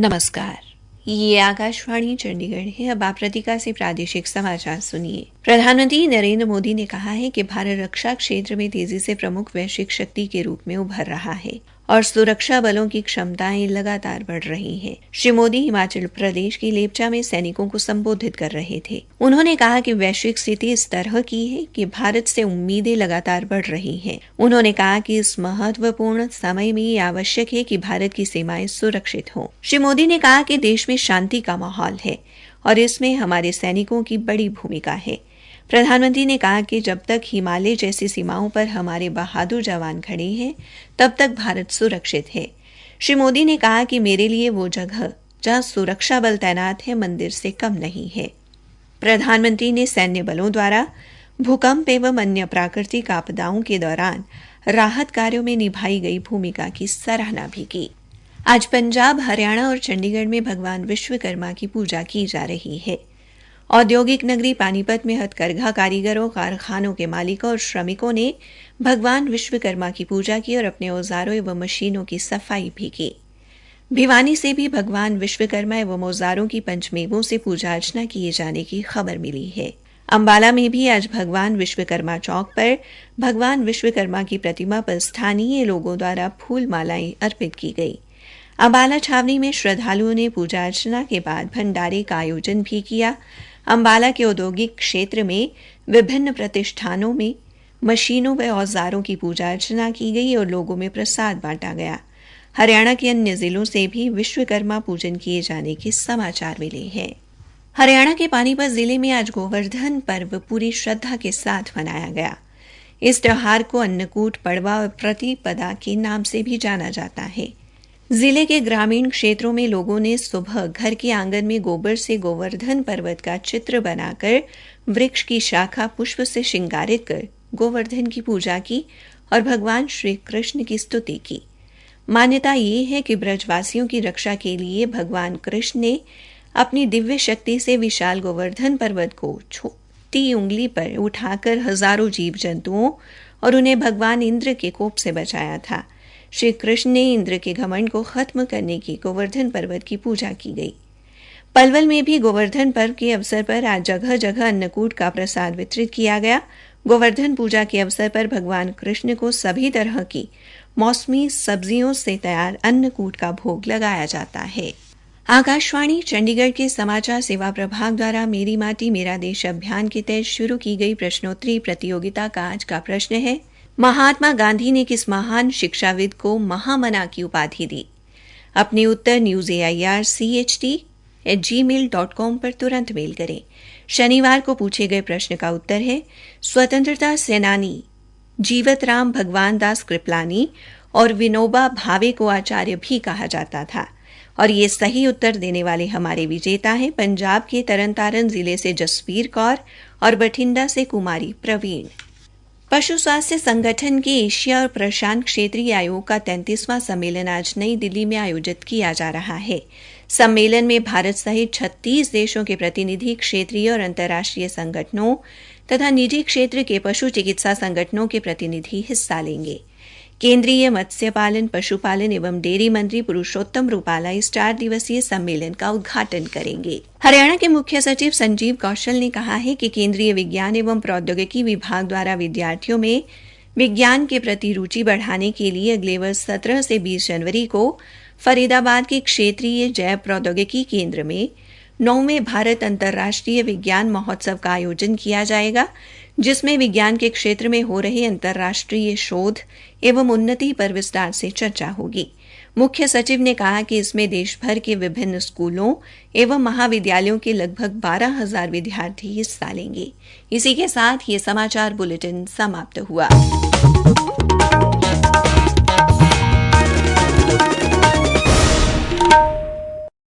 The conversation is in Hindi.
नमस्कार, ये आकाशवाणी चंडीगढ़ है। अब आप प्रतिका से प्रादेशिक समाचार सुनिए। प्रधानमंत्री नरेंद्र मोदी ने कहा है कि भारत रक्षा क्षेत्र में तेजी से प्रमुख वैश्विक शक्ति के रूप में उभर रहा है और सुरक्षा बलों की क्षमताएं लगातार बढ़ रही हैं। श्री मोदी हिमाचल प्रदेश के लेपचा में सैनिकों को संबोधित कर रहे थे। उन्होंने कहा कि वैश्विक स्थिति इस तरह की है कि भारत से उम्मीदें लगातार बढ़ रही हैं। उन्होंने कहा कि इस महत्वपूर्ण समय में ये आवश्यक है कि भारत की सीमाएं सुरक्षित हों। श्री मोदी ने कहा कि देश में शांति का माहौल है और इसमें हमारे सैनिकों की बड़ी भूमिका है। प्रधानमंत्री ने कहा कि जब तक हिमालय जैसी सीमाओं पर हमारे बहादुर जवान खड़े हैं, तब तक भारत सुरक्षित है। श्री मोदी ने कहा कि मेरे लिए वो जगह जहां सुरक्षा बल तैनात है मंदिर से कम नहीं है। प्रधानमंत्री ने सैन्य बलों द्वारा भूकंप एवं अन्य प्राकृतिक आपदाओं के दौरान राहत कार्यों में निभाई गई भूमिका की सराहना भी की। आज पंजाब, हरियाणा और चंडीगढ़ में भगवान विश्वकर्मा की पूजा की जा रही है। औद्योगिक नगरी पानीपत में हथकरघा कारीगरों, कारखानों के मालिकों और श्रमिकों ने भगवान विश्वकर्मा की पूजा की और अपने औजारों एवं मशीनों की सफाई भी की। भिवानी से भी भगवान विश्वकर्मा एवं औजारों की पंचमेवों से पूजा अर्चना किए जाने की खबर मिली है। अंबाला में भी आज भगवान विश्वकर्मा चौक पर भगवान विश्वकर्मा की प्रतिमा पर स्थानीय लोगों द्वारा फूल मालाएं अर्पित की गई। अंबाला छावनी में श्रद्धालुओं ने पूजा अर्चना के बाद भंडारे का आयोजन भी किया। अंबाला के औद्योगिक क्षेत्र में विभिन्न प्रतिष्ठानों में मशीनों व औजारों की पूजा अर्चना की गई और लोगों में प्रसाद बांटा गया। हरियाणा के अन्य जिलों से भी विश्वकर्मा पूजन किए जाने के समाचार मिले हैं। हरियाणा के पानीपत जिले में आज गोवर्धन पर्व पूरी श्रद्धा के साथ मनाया गया। इस त्योहार को अन्नकूट, पड़वा और प्रतिपदा के नाम से भी जाना जाता है। जिले के ग्रामीण क्षेत्रों में लोगों ने सुबह घर के आंगन में गोबर से गोवर्धन पर्वत का चित्र बनाकर वृक्ष की शाखा पुष्प से श्रृंगारित कर गोवर्धन की पूजा की और भगवान श्री कृष्ण की स्तुति की। मान्यता ये है कि ब्रजवासियों की रक्षा के लिए भगवान कृष्ण ने अपनी दिव्य शक्ति से विशाल गोवर्धन पर्वत को छोटी उंगली पर उठाकर हजारों जीव जंतुओं और उन्हें भगवान इंद्र के कोप से बचाया था। श्री कृष्ण ने इंद्र के घमंड को खत्म करने की गोवर्धन पर्वत की पूजा की गई। पलवल में भी गोवर्धन पर्व के अवसर पर आज जगह जगह अन्नकूट का प्रसाद वितरित किया गया। गोवर्धन पूजा के अवसर पर भगवान कृष्ण को सभी तरह की मौसमी सब्जियों से तैयार अन्नकूट का भोग लगाया जाता है। आकाशवाणी चंडीगढ़ के समाचार सेवा प्रभाग द्वारा मेरी माटी मेरा देश अभियान के तहत शुरू की गई प्रश्नोत्तरी प्रतियोगिता का आज का प्रश्न है, महात्मा गांधी ने किस महान शिक्षाविद को महामना की उपाधि दी? अपने उत्तर newsaircht@gmail.com पर तुरंत मेल करें। शनिवार को पूछे गए प्रश्न का उत्तर है, स्वतंत्रता सेनानी जीवतराम भगवान दास कृपलानी और विनोबा भावे को आचार्य भी कहा जाता था। और ये सही उत्तर देने वाले हमारे विजेता हैं पंजाब के तरनतारन जिले से जसवीर कौर और बठिंडा से कुमारी प्रवीण। पशु स्वास्थ्य संगठन के एशिया और प्रशांत क्षेत्रीय आयोग का 33वां सम्मेलन आज नई दिल्ली में आयोजित किया जा रहा है। सम्मेलन में भारत सहित 36 देशों के प्रतिनिधि क्षेत्रीय और अंतर्राष्ट्रीय संगठनों तथा निजी क्षेत्र के पशु चिकित्सा संगठनों के प्रतिनिधि हिस्सा लेंगे। केंद्रीय मत्स्य पालन, पशुपालन एवं डेयरी मंत्री पुरुषोत्तम रूपाला इस 4 दिवसीय सम्मेलन का उद्घाटन करेंगे। हरियाणा के मुख्य सचिव संजीव कौशल ने कहा है कि केंद्रीय विज्ञान एवं प्रौद्योगिकी विभाग द्वारा विद्यार्थियों में विज्ञान के प्रति रुचि बढ़ाने के लिए अगले वर्ष 17 से 20 जनवरी को फरीदाबाद के क्षेत्रीय जैव प्रौद्योगिकी केंद्र में 9वें भारत अंतर्राष्ट्रीय विज्ञान महोत्सव का आयोजन किया जाएगा, जिसमें विज्ञान के क्षेत्र में हो रहे अंतर्राष्ट्रीय शोध एवं उन्नति पर विस्तार से चर्चा होगी। मुख्य सचिव ने कहा कि इसमें देश भर के विभिन्न स्कूलों एवं महाविद्यालयों के लगभग 12,000 विद्यार्थी हिस्सा लेंगे। इसी के साथ ये समाचार बुलेटिन समाप्त हुआ।